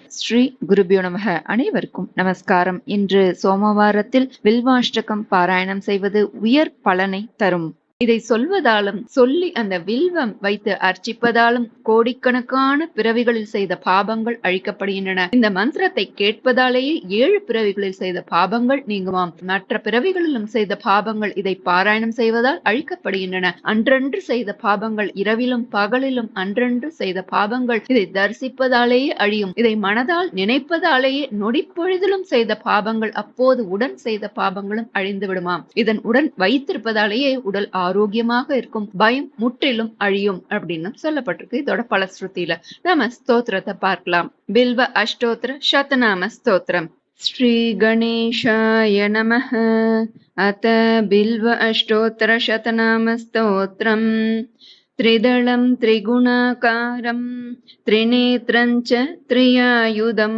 ஸ்ரீ குருபியோ நமக. அனைவருக்கும் நமஸ்காரம். இன்று சோமவாரத்தில் வில்வாஷ்டகம் பாராயணம் செய்வது உயர் பலனை தரும். இதை சொல்வதாலும் சொல்லி அந்த வில்வம் வைத்து அர்ச்சிப்பதாலும் கோடிக்கணக்கான பிறவிகளில் செய்த பாபங்கள் அழிக்கப்படுகின்றன. இந்த மந்திரத்தை கேட்பதாலேயே 7 பிறவிகளில் செய்த பாபங்கள் நீங்குமாம். மற்ற பிறவிகளிலும் செய்த பாபங்கள் இதை பாராயணம் செய்வதால் அழிக்கப்படுகின்றன. அன்றன்று செய்த பாபங்கள் இரவிலும் பகலிலும் அன்றன்று செய்த பாபங்கள் இதை தரிசிப்பதாலேயே அழியும். இதை மனதால் நினைப்பதாலேயே நொடிப்பொழுதிலும் செய்த பாபங்கள் அப்போது உடன் செய்த பாபங்களும் அழிந்து விடுமாம். இதன் உடன் வைத்திருப்பதாலேயே உடல் ஆரோக்கியமாக இருக்கும், பயம் முற்றிலும் அழியும் அப்படின்னு சொல்லப்பட்டிருக்கு இதோட பலஸ்ருதியில. நாம ஸ்தோத்திரத்தை பார்க்கலாம். பில்வ அஷ்டோத்திர சதநாம ஸ்தோத்திரம். ஸ்ரீ கணேஷாய நமஹ. அத பில்வ அஷ்டோத்திர சதநாம ஸ்தோத்திரம். त्रिदलं त्रिगुणाकारं त्रिनेत्रं च त्रियायुधं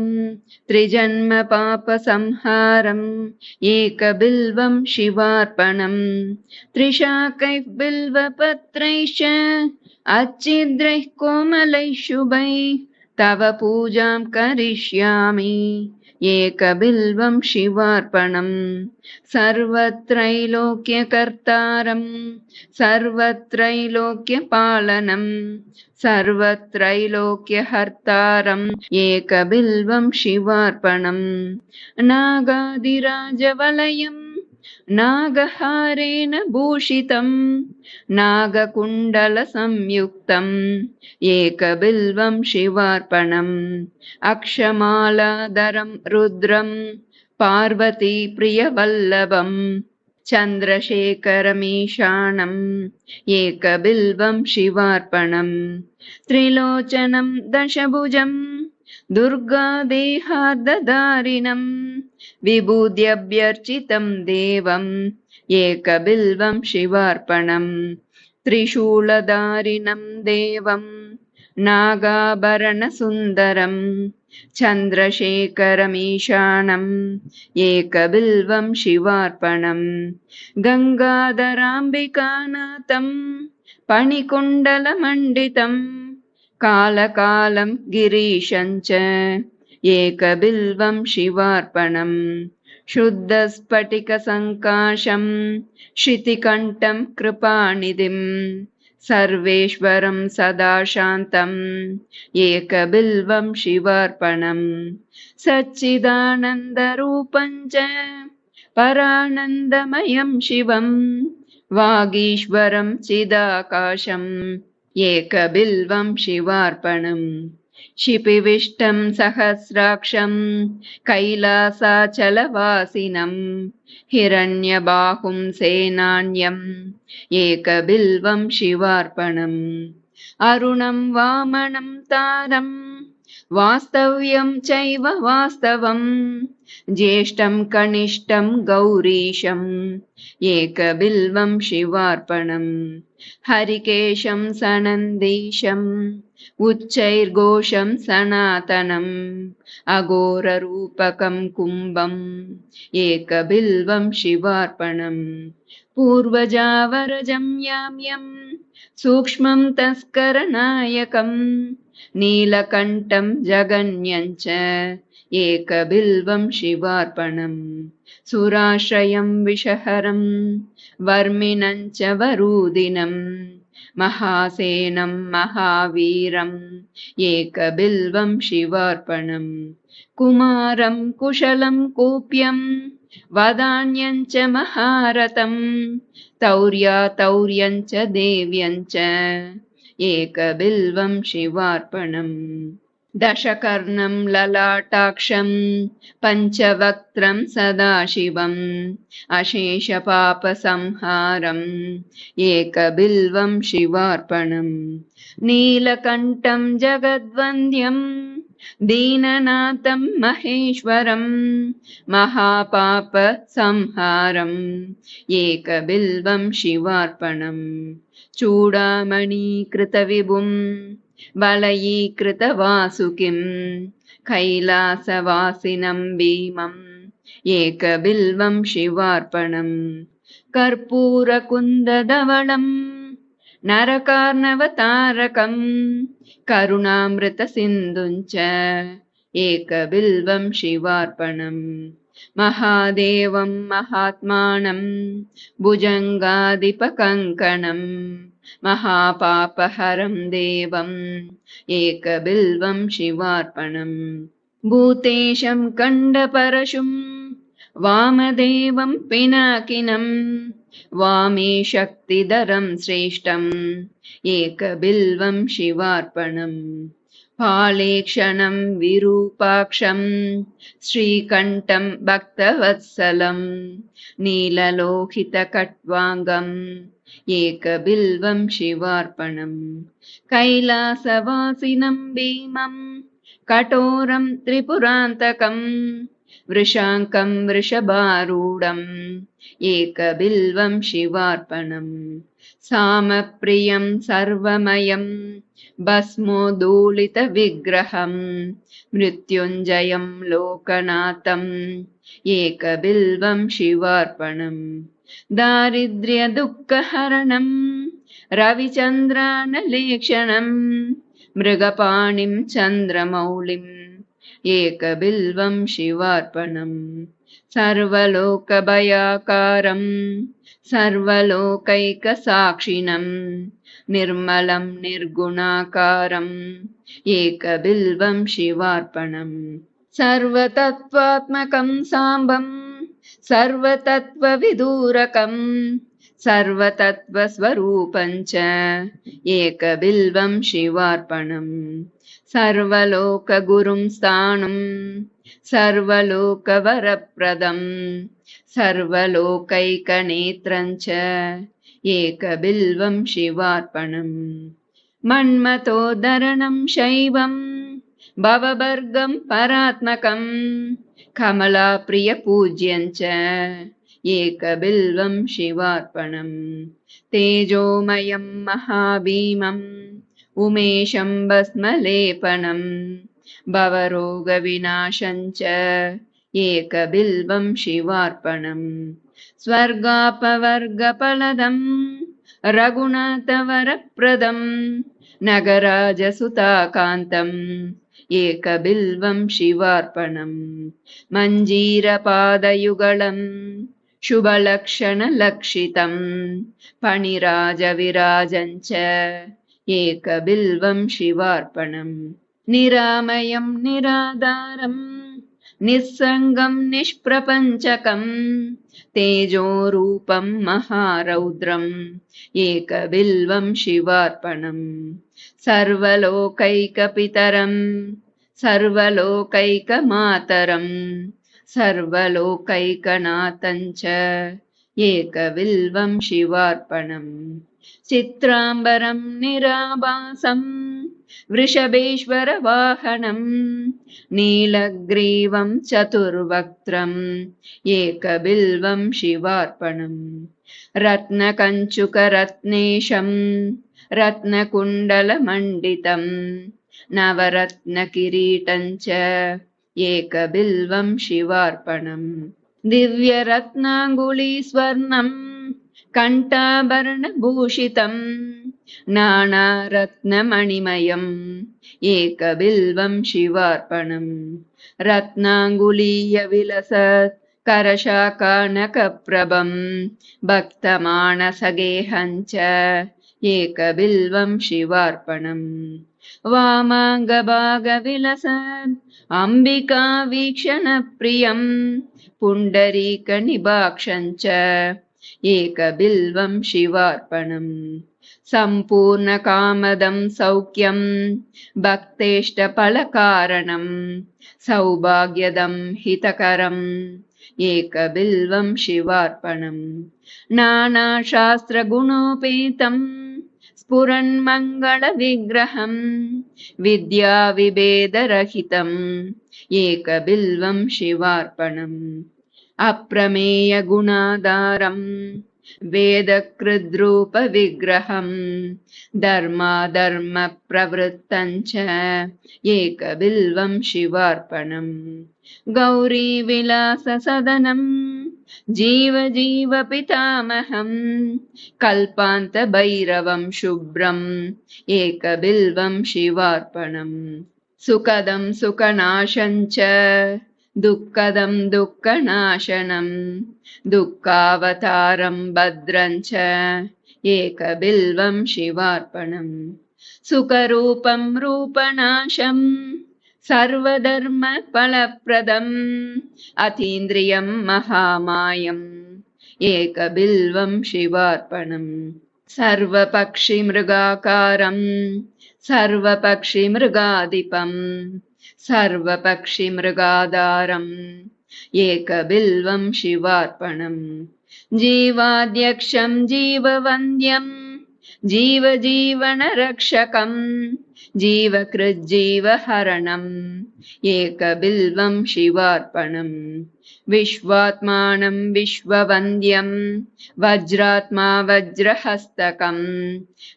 त्रिजन्म पापसंहारम् एकबिल्वं शिवार्पणम् त्रिशाकैः बिल्वपत्रैश्च अच्छिद्रैः कोमलैः शुभैः तव पूजां करिष्यामि एकबिल्वं शिवार्पणम् सर्वत्रैलोक्यकर्तारं सर्वत्रैलोक्यपालनं सर्वत्रैलोक्यहर्तारम् एकबिल्वं शिवार्पणम् नागादिराजवलयं नागहारेण भूषितं नागकुण्डलसंयुक्तम् एकबिल्वं शिवार्पणम् अक्षमालाधरं रुद्रं पार्वती प्रियवल्लभम् चन्द्रशेखरमीशानम् एकबिल्वं शिवार्पणम् त्रिलोचनं दशभुजं दुर्गादेहार्धधारिणम् विभूद्यभ्यर्चितं देवम् एकबिल्वं शिवार्पणम् त्रिशूलधारिणं देवम् नागाभरणसुन्दरम् चन्द्रशेखरमीशानम् एकबिल्वं शिवार्पणम् गङ्गाधराम्बिकानाथम् पणिकुण्डलमण्डितम् कालकालं गिरीशं च एकबिल्वं शिवार्पणम् शुद्धस्फटिकसङ्काशं शितिकण्ठं कृपानिधिं सर्वेश्वरं सदा शान्तम् एकबिल्वं शिवार्पणम् सच्चिदानन्दरूपं च परानन्दमयं शिवं वागीश्वरं चिदाकाशम् एकबिल्वं शिवार्पणम् शिपिविष्टं सहस्राक्षं कैलासाचलवासिनं हिरण्यबाहुं सेनान्यम् एकबिल्वं शिवार्पणम् अरुणं वामनं तारं वास्तव्यं चैव वास्तवं ज्येष्ठं कनिष्ठं गौरीशम् एकबिल्वं शिवार्पणम् हरिकेशं सनन्दीशम् उच्चैर्घोषं सनातनम् अघोररूपकं कुम्भम् एकबिल्वं शिवार्पणम् पूर्वजावरजं याम्यं सूक्ष्मं तस्करनायकं नीलकण्ठं जगन्यं च एकबिल्वं शिवार्पणम् सुराश्रयं विषहरं वर्मिणं च वरूदिनम् महासेनं महावीरम् एकबिल्वं शिवार्पणम् कुमारं कुशलं कूप्यं वदान्यं च महारथम् तौर्यं च देव्यं च एकबिल्वं शिवार्पणम् दशकर्णं ललाटाक्षं पञ्चवक्त्रं सदाशिवम् अशेषपापसंहारम् एकबिल्वं शिवार्पणम् नीलकण्ठं जगद्वन्द्यं दीननाथं महेश्वरम् महापापसंहारम् एकबिल्वं शिवार्पणम् चूडामणीकृतविभुं वलयीकृतवासुकिं कैलासवासिनं भीमम् एकबिल्वं शिवार्पणम् कर्पूरकुन्दधवलं नरकार्णवतारकं करुणामृतसिन्धुं च एकबिल्वं शिवार्पणम् महादेवं महात्मानं भुजङ्गादिपकङ्कणं महापापहरं देवम् एकबिल्वं शिवार्पणम् भूतेशं कण्डपरशुं वामदेवं पिनाकिनं वामे शक्तिधरं श्रेष्ठम् एकबिल्वं शिवार्पणम् फालेक्षणं विरूपाक्षं श्रीकण्ठं भक्तवत्सलं नीललोहितकट्वाङ्गम् एकबिल्वं शिवार्पणम् कैलासवासिनं भीमं कठोरं त्रिपुरान्तकं वृषाङ्कं वृषभारूढम् एकबिल्वं शिवार्पणम् सामप्रियं सर्वमयं भस्मोद्धूलितविग्रहं मृत्युञ्जयं लोकनाथम् एकबिल्वं शिवार्पणम् दारिद्र्यदुःखहरणं रविचन्द्रानलेक्षणं मृगपाणिं चन्द्रमौलिम् एकबिल्वं शिवार्पणम् सर्वलोकभयाकारं सर्वलोकैकसाक्षिणं निर्मलं निर्गुणाकारम् एकबिल्वं शिवार्पणम् सर्वतत्त्वात्मकं साम्बं सर्वतत्त्वविदूरकं सर्वतत्त्वस्वरूपं च एकबिल्वं शिवार्पणम् सर्वलोकगुरुं स्थाणुं सर्वलोकवरप्रदं सर्वलोकैकनेत्रं च एकबिल्वं शिवार्पणम् मन्मथोद्धरणं शैवं भवभर्गं परात्मकं कमलाप्रियपूज्यं च एकबिल्वं शिवार्पणम् तेजोमयं महाभीमम् उमेशं भस्मलेपनं भवरोगविनाशं च एकबिल्वं शिवार्पणम् स्वर्गापवर्गफलदं रघुनाथवरप्रदं नगराजसुताकान्तम् एकबिल्वं शिवार्पणम् मञ्जीरपादयुगलं शुभलक्षणलक्षितं फणिराजविराजं च एकबिल्वं शिवार्पणम् निरामयं निराधारं निस्सङ्गं निष्प्रपञ्चकं तेजोरूपं महारौद्रम् एकबिल्वं शिवार्पणम् सर्वलोकैकपितरं सर्वलोकैकमातरं सर्वलोकैकनाथं च एकबिल्वं शिवार्पणम् चित्राम्बरं निराभासं वृषभेश्वरवाहनं नीलग्रीवं चतुर्वक्त्रम् एकबिल्वं शिवार्पणम् रत्नकञ्चुकरत्नेशं रत्नकुण्डलमण्डितं नवरत्नकिरीटं च एकबिल्वं शिवार्पणम् दिव्यरत्नाङ्गुलीस्वर्णं कण्ठाभरणभूषितं नानारत्नमणिमयम् एकबिल्वं शिवार्पणम् रत्नाङ्गुलीयविलसत् करशाकानकप्रभं भक्तमानसगेहं च एकबिल्वं शिवार्पणम् वामाङ्गभागविलसत् अम्बिकावीक्षणप्रियं पुण्डरीकनिभाक्षं च एकबिल्वं शिवार्पणम् सम्पूर्णकामदं सौख्यं भक्तेष्टफलकारणं सौभाग्यदं हितकरम् एकबिल्वं शिवार्पणम् नानाशास्त्रगुणोपेतं स्फुरन्मङ्गलविग्रहं विद्याविभेदरहितम् एकबिल्वं शिवार्पणम् अप्रमेयगुणाधारं वेदकृद्रूपविग्रहं धर्माधर्मप्रवृत्तं च एकबिल्वं शिवार्पणम् गौरीविलाससदनं जीवजीवपितामहं कल्पान्तभैरवं शुभ्रम् एकबिल्वं शिवार्पणम् सुखदं सुखनाशं च दुःखदं दुःखनाशनं दुःखावतारं भद्रं च एकबिल्वं शिवार्पणम् सुखरूपं रूपनाशं सर्वधर्मफलप्रदम् अतीन्द्रियं महामायम् एकबिल्वं शिवार्पणम् सर्वपक्षिमृगाकारं सर्वपक्षिमृगाधिपं सर्वपक्षिमृगाधारम् एकबिल्वं शिवार्पणम् जीवाध्यक्षं जीववन्द्यं जीवजीवनरक्षकं जीवकृज्जीवहरणम् एकबिल्वं शिवार्पणम् विश्वात्मानं विश्ववन्द्यं वज्रात्मा वज्रहस्तकं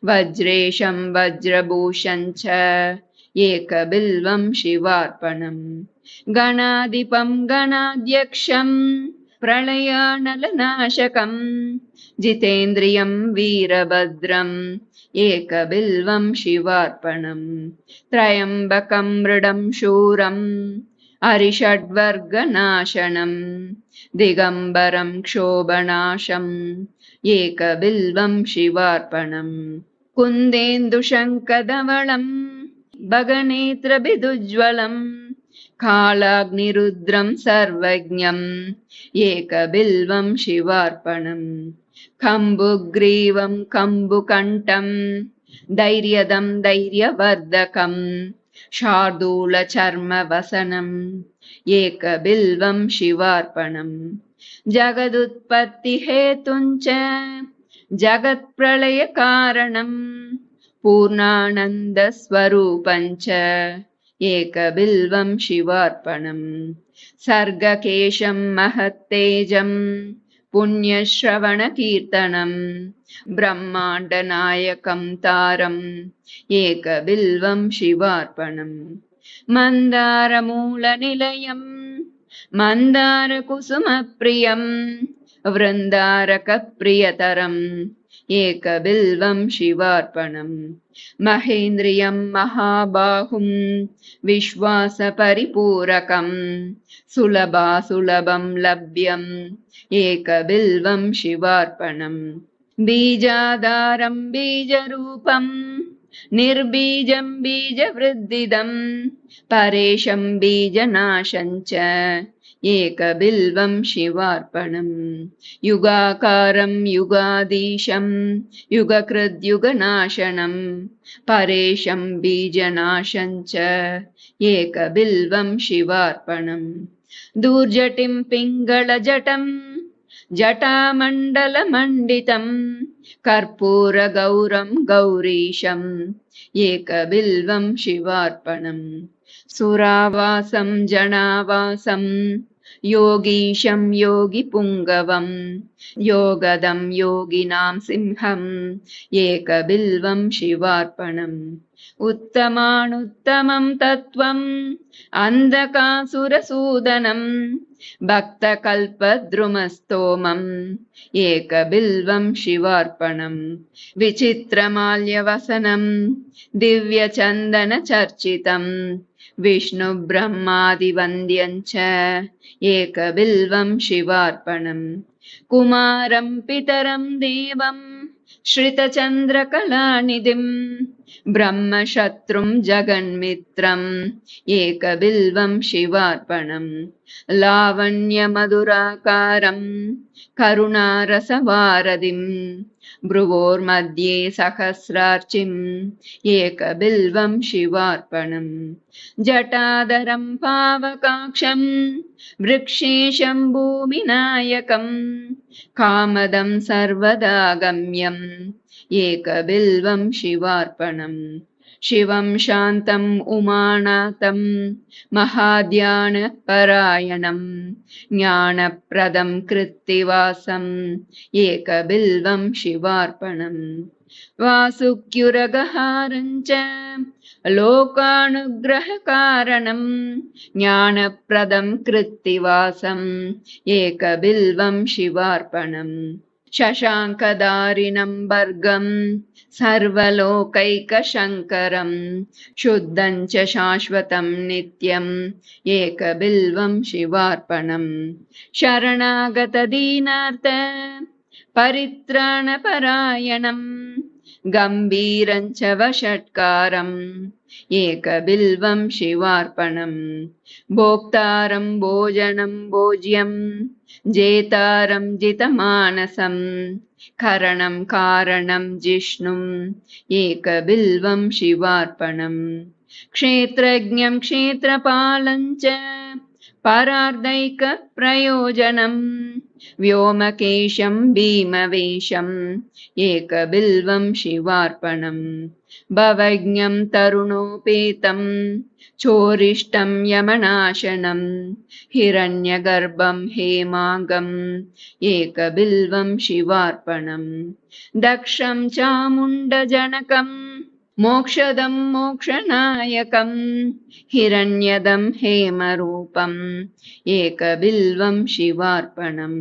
वज्रेशं वज्रभूषं च एकबिल्वं शिवार्पणम् गणाधिपं गणाध्यक्षं प्रलयानलनाशकं जितेन्द्रियं वीरभद्रम् एकबिल्वं शिवार्पणम् त्रयम्बकं मृडं शूरम् अरिषड्वर्गनाशनं दिगम्बरं क्षोभनाशम् एकबिल्वं शिवार्पणम् कुन्देन्दुशङ्खधवलं भगनेत्रभिदुज्ज्वलं कालाग्निरुद्रं सर्वज्ञम् एकबिल्वं शिवार्पणम् कम्बुग्रीवं कम्बुकण्ठं धैर्यदं धैर्यवर्धकं शार्दूलचर्मवसनम् एकबिल्वं शिवार्पणम् जगदुत्पत्तिहेतुं च जगत्प्रलयकारणं पूर्णानन्दस्वरूपं च एकबिल्वं शिवार्पणम् सर्गकेशं महत्तेजं पुण्यश्रवणकीर्तनं ब्रह्माण्डनायकं तारम् एकबिल्वं शिवार्पणम् मन्दारमूलनिलयं मन्दारकुसुमप्रियं वृन्दारकप्रियतरम् एकबिल्वं शिवार्पणम् महेन्द्रियं महाबाहुं विश्वासपरिपूरकं सुलभासुलभं लभ्यम् एकबिल्वं शिवार्पणम् बीजाधारं बीजरूपं निर्बीजं बीजवृद्धिदं परेशं बीजनाशं च एकबिल्वं शिवार्पणम् युगाकारं युगाधीशं युगकृद्युगनाशनं परेशं बीजनाशं च एकबिल्वं शिवार्पणम् दूर्जटिं पिङ्गलजटं जटामण्डलमण्डितं कर्पूरगौरं गौरीशम् एकबिल्वं शिवार्पणम् सुरावासं जनावासं योगीशं योगिपुङ्गवं योगदं योगिनां सिंहम् एकबिल्वं शिवार्पणम् उत्तमानुत्तमं तत्त्वम् अन्धकासुरसूदनं भक्तकल्पद्रुमस्तोमम् एकबिल्वं शिवार्पणम् विचित्रमाल्यवसनं दिव्यचन्दनचर्चितं विष्णुब्रह्मादिवन्द्यं च एकबिल्वं शिवार्पणम् कुमारं पितरं देवं श्रितचन्द्रकलानिधिं ब्रह्मशत्रुं जगन्मित्रम् एकबिल्वं शिवार्पणम् लावण्यमधुराकारं करुणारसवारधिं भ्रुवोर्मध्ये सहस्रार्चिम् एकबिल्वं शिवार्पणम् जटाधरं पावकाक्षं वृक्षेशं भूमिनायकं कामदं सर्वदा गम्यम् एकबिल्वं शिवार्पणम् शिवं शान्तम् उमानाथं महाध्यानपरायणं ज्ञानप्रदं कृत्तिवासम् एकबिल्वं शिवार्पणम् वासुक्युरगहारं च लोकानुग्रहकारणं ज्ञानप्रदं कृत्तिवासम् एकबिल्वं शिवार्पणम् शशाङ्कदारिणं भर्गं सर्वलोकैकशङ्करं शुद्धं च शाश्वतं नित्यम् एकबिल्वं शिवार्पणम् शरणागतदीनार्थ परित्राणपरायणम् गम्भीरं च वषट्कारम् एकबिल्वं शिवार्पणम् भोक्तारं भोजनं भोज्यं जेतारं जितमानसं करणं कारणं जिष्णुम् एकबिल्वं शिवार्पणम् क्षेत्रज्ञं क्षेत्रपालं च परार्धैकप्रयोजनम् व्योमकेशं भीमवेशम् एकबिल्वं शिवार्पणम् भवज्ञं तरुणोपेतं चोरिष्टं यमनाशनं हिरण्यगर्भं हेमाङ्गम् एकबिल्वं शिवार्पणम् दक्षं चामुण्डजनकं मोक्षदं मोक्षनायकं हिरण्यदं हेमरूपम् एकबिल्वं शिवार्पणम्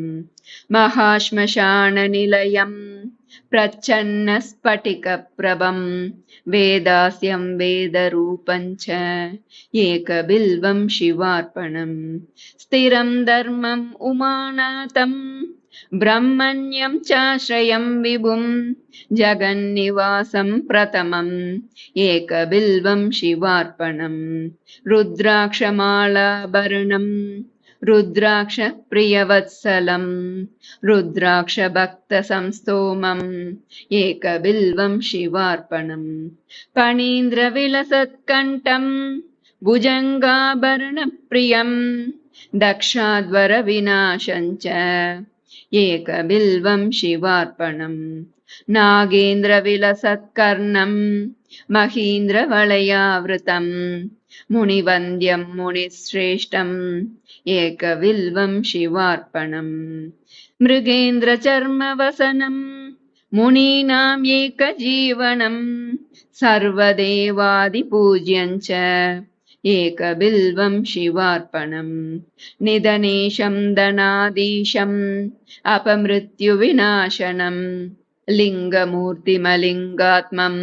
महाश्मशाननिलयं प्रच्छन्नस्फटिकप्रभं वेदास्यं वेदरूपं च एकबिल्वं शिवार्पणम् स्थिरं धर्मम् उमानाथं ब्रह्मण्यं चाश्रयं विभुं जगन्निवासं प्रथमम् एकबिल्वं शिवार्पणम् रुद्राक्षमालाभरणम् रुद्राक्षप्रियवत्सलम् रुद्राक्षभक्तसंस्तोमम् एकबिल्वं शिवार्पणम् फणीन्द्रविलसत्कण्ठम् भुजङ्गाभरणप्रियम् दक्षाध्वरविनाशं च एकबिल्वं शिवार्पणम् नागेन्द्रविलसत्कर्णम् महीन्द्रवलयावृतम् मुनिवन्द्यं मुनिश्रेष्ठम् एकबिल्वं शिवार्पणम् मृगेन्द्रचर्मवसनम् मुनीनाम् एकजीवनम् सर्वदेवादिपूज्यं च एकबिल्वं शिवार्पणम् निधनेशं धनाधीशम् अपमृत्युविनाशनम् लिङ्गमूर्तिमलिङ्गात्मम्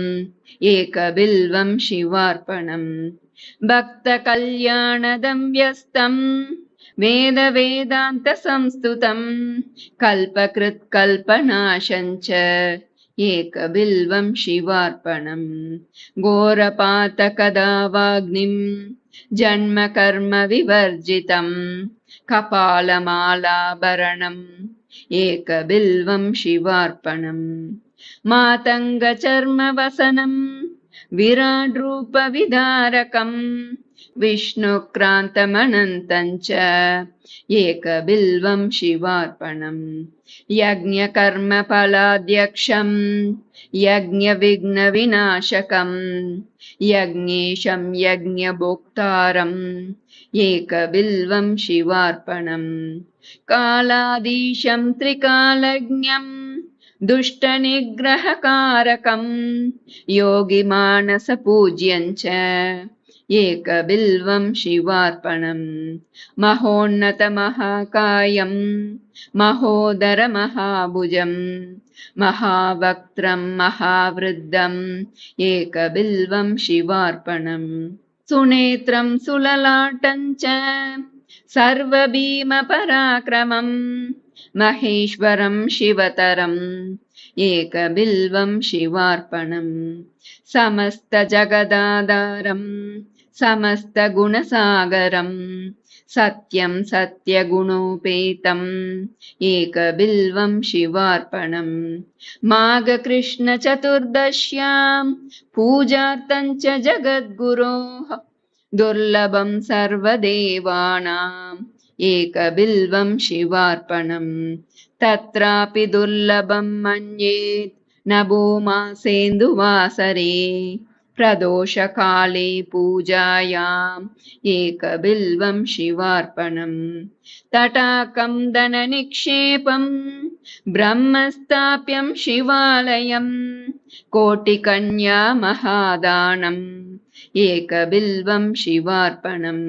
एकबिल्वं शिवार्पणम् भक्तकल्याणदं व्यस्तम् वेदवेदान्तसंस्तुतं कल्पकृत्कल्पनाशं च एकबिल्वं शिवार्पणम् घोरपातकदावाग्निं जन्मकर्म विवर्जितं कपालमालाभरणम् एकबिल्वं शिवार्पणम् मातङ्गचर्मवसनम् विराड्रूपविदारकम् विष्णुक्रान्तमनन्तं च एकबिल्वं शिवार्पणम् यज्ञकर्मफलाध्यक्षम् यज्ञविघ्नविनाशकम् यज्ञेशं यज्ञभोक्तारम् एकबिल्वं शिवार्पणम् कालाधीशं त्रिकालज्ञम् दुष्टनिग्रहकारकम् योगिमानसपूज्यं च एकबिल्वं शिवार्पणम् महोन्नतमहाकायम् महोदरमहाभुजम् महावक्त्रं महावृद्धम् एकबिल्वं शिवार्पणम् सुनेत्रं सुललाटं च सर्वभीमपराक्रमम् महेश्वरं शिवतरम् एकबिल्वं शिवार्पणम् समस्तजगदाधारम् समस्तगुणसागरम् सत्यं सत्यगुणोपेतम् एकबिल्वं शिवार्पणम् माघकृष्णचतुर्दश्यां पूजार्थं च जगद्गुरोः दुर्लभं सर्वदेवानाम् एकबिल्वं शिवार्पणम् तत्रापि दुर्लभं मन्येत् न भूमासेन्दुवासरे प्रदोषकाले पूजायाम् एकबिल्वं शिवार्पणम् तटाकं धननिक्षेपम् ब्रह्मस्थाप्यं शिवालयम् कोटिकन्या महादानम् एकबिल्वं शिवार्पणम्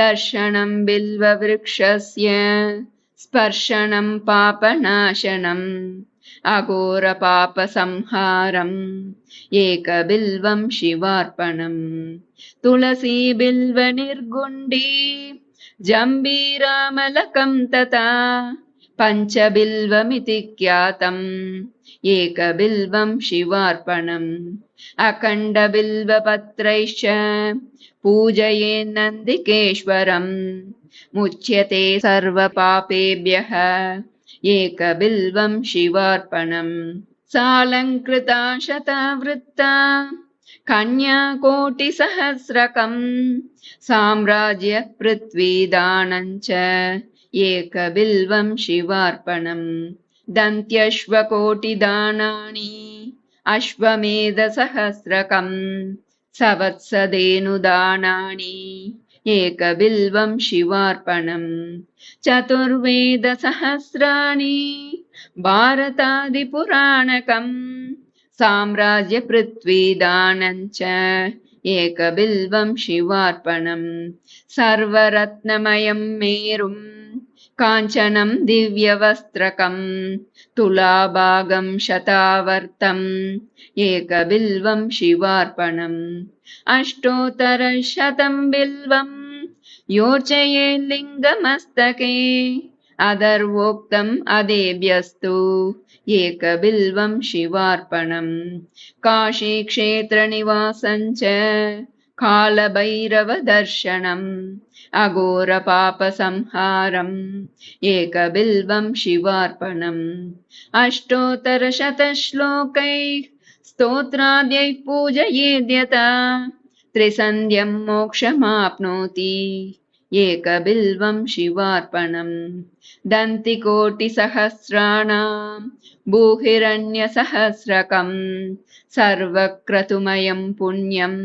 दर्शनं बिल्ववृक्षस्य स्पर्शनं पापनाशनम् अघोरपापसंहारम् एकबिल्वं शिवार्पणम् तुलसी बिल्वनिर्गुण्डी जम्बीरामलकं तथा पञ्चबिल्वमिति ख्यातम् एकबिल्वं शिवार्पणम् अखण्डबिल्वपत्रैश्च पूजयेन्नन्दिकेश्वरम् मुच्यते सर्वपापेभ्यः एकबिल्वं शिवार्पणम् सालङ्कृता शतवृत्ता कन्याकोटिसहस्रकम् साम्राज्यपृथ्वीदानं च एकबिल्वं शिवार्पणम् दन्त्यश्वकोटिदानानि अश्वमेधसहस्रकम् सवत्सधेनुदानानि एकबिल्वं शिवार्पणम् चतुर्वेदसहस्राणि भारतादिपुराणकम् साम्राज्यपृथ्वीदानं च एकबिल्वं शिवार्पणम् सर्वरत्नमयं मेरुं काञ्चनं दिव्यवस्त्रकम् तुलाभागं शतावर्तम् एकबिल्वं शिवार्पणम् अष्टोत्तरशतं बिल्वं योर्चये लिङ्गमस्तके अदर्वोक्तम् अदेभ्यस्तु एकबिल्वं शिवार्पणम् काशीक्षेत्रनिवासं च कालभैरवदर्शनम् अघोरपापसंहारम् एकबिल्वं शिवार्पणम् अष्टोत्तरशतश्लोकैः स्तोत्राद्यैः पूजयेद्यथा त्रिसन्ध्यं मोक्षमाप्नोति एकबिल्वं शिवार्पणम् दन्तिकोटिसहस्राणां भूहिरण्यसहस्रकम् सर्वक्रतुमयं पुण्यम्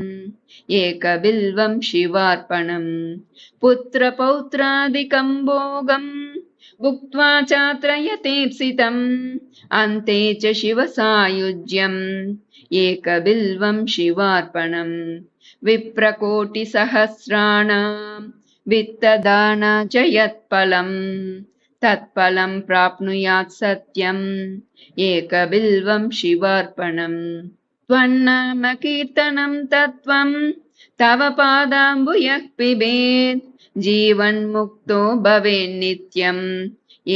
एकबिल्वं शिवार्पणम् पुत्रपौत्रादिकं भोगम् भुक्त्वा चात्रयतेप्सितम् अन्ते च शिवसायुज्यम् एकबिल्वं शिवार्पणम् विप्रकोटिसहस्राणां वित्तदाना च यत्फलम् तत्फलं प्राप्नुयात् सत्यम् एकबिल्वं शिवार्पणम् त्वन्नाम कीर्तनं तत्त्वं तव पादाम्बुजः पिबेत् जीवन्मुक्तो भवेन्नित्यम्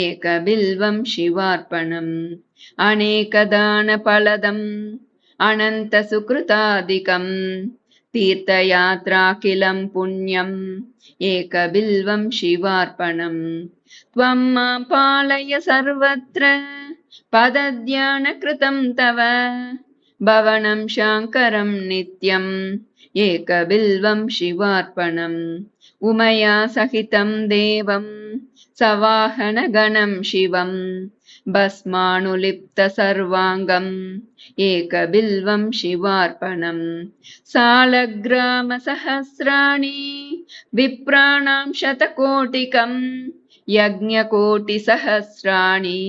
एकबिल्वं शिवार्पणम् अनेकदानफलदम् अनन्तसुकृतादिकम् तीर्थयात्राखिलं पुण्यम् एकबिल्वं शिवार्पणम् त्वं मां पालय सर्वत्र पदध्यानकृतं तव भवनं शाङ्करं नित्यम् एकबिल्वं शिवार्पणम् उमया सहितं देवं सवाहनगणं शिवम् भस्मानुलिप्तसर्वाङ्गम् एकबिल्वं शिवार्पणम् सालग्रामसहस्राणि विप्राणां शतकोटिकम् यज्ञकोटिसहस्राणि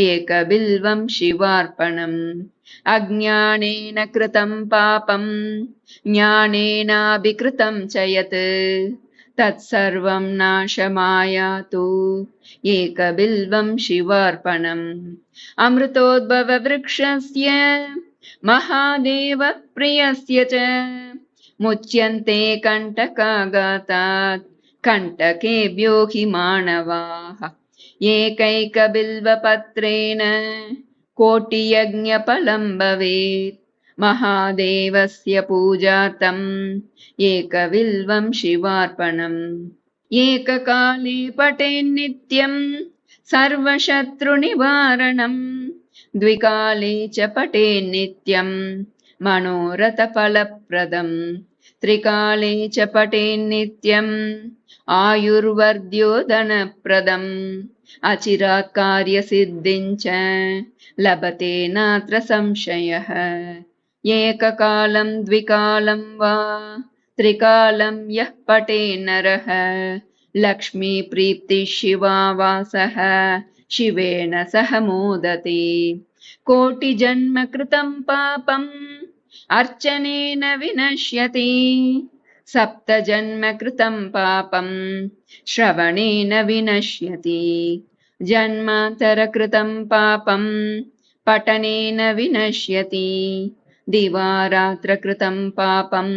एकबिल्वं शिवार्पणम् अज्ञानेन कृतं पापम् ज्ञानेनाभिकृतं च यत् तत्सर्वं नाशमायातु एकबिल्वं शिवार्पणम् अमृतोद्भववृक्षस्य महादेवप्रियस्य च मुच्यन्ते कण्टकाघातात् कण्टकेभ्यो हि मानवाः एकैकबिल्वपत्रेण कोटियज्ञफलं भवेत् महादेवस्य पूजार्थम् एकबिल्वं शिवार्पणम् एककाले पठेन्नित्यं सर्वशत्रुनिवारणम् द्विकाले च पठेन्नित्यं मनोरथफलप्रदम् त्रिकाले च पठेन्नित्यम् आयुर्वर्ध्योधनप्रदम् अचिरात् कार्यसिद्धिं च लभते नात्र संशयः एककालं द्विकालं वा त्रिकालं यः पठेन्नरः लक्ष्मीप्रीतिः शिवावासः शिवेन सह मोदते कोटिजन्म कृतं पापम् अर्चनेन विनश्यति सप्तजन्म कृतं पापं श्रवणेन विनश्यति जन्मान्तरकृतं पापं पठनेन विनश्यति दिवारात्रकृतं पापं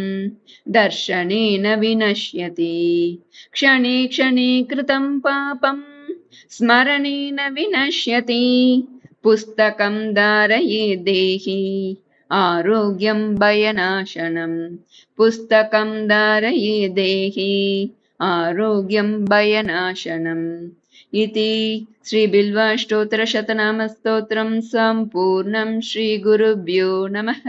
दर्शनेन विनश्यति क्षणे क्षणे कृतं पापं स्मरणेन विनश्यति पुस्तकं धारये देहि आरोग्यं भयनाशनम् पुस्तकं धारये देहि आरोग्यं भयनाशनम् इति श्रीबिल्वाष्टोत्तरशतनामस्तोत्रं सम्पूर्णं श्रीगुरुभ्यो नमः।